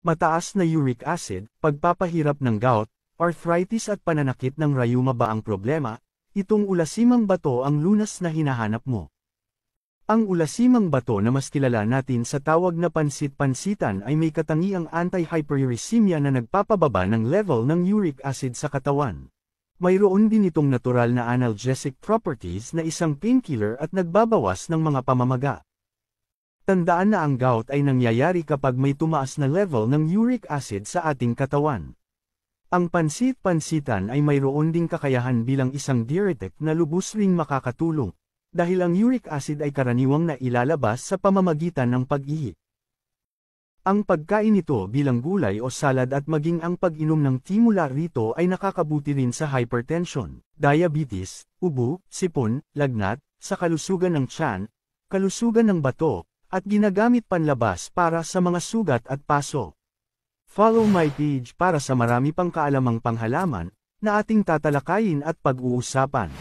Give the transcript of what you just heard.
Mataas na uric acid, pagpapahirap ng gout, arthritis at pananakit ng rayuma ba ang problema? Itong ulasimang bato ang lunas na hinahanap mo. Ang ulasimang bato na mas kilala natin sa tawag na pansit-pansitan ay may katangiang anti-hyperuricemia na nagpapababa ng level ng uric acid sa katawan. Mayroon din itong natural na analgesic properties na isang painkiller at nagbabawas ng mga pamamaga. Tandaan na ang gout ay nangyayari kapag may tumaas na level ng uric acid sa ating katawan. Ang pansit-pansitan ay mayroon ding kakayahan bilang isang diuretic na lubos ring makakatulong, dahil ang uric acid ay karaniwang nailalabas sa pamamagitan ng pag-ihi. Ang pagkain nito bilang gulay o salad at maging ang pag-inom ng tea mula rito ay nakakabuti rin sa hypertension, diabetes, ubo, sipon, lagnat, sa kalusugan ng tiyan, kalusugan ng bato, at ginagamit panlabas para sa mga sugat at paso. Follow my page para sa marami pang kaalamang panghalaman na ating tatalakayin at pag-uusapan.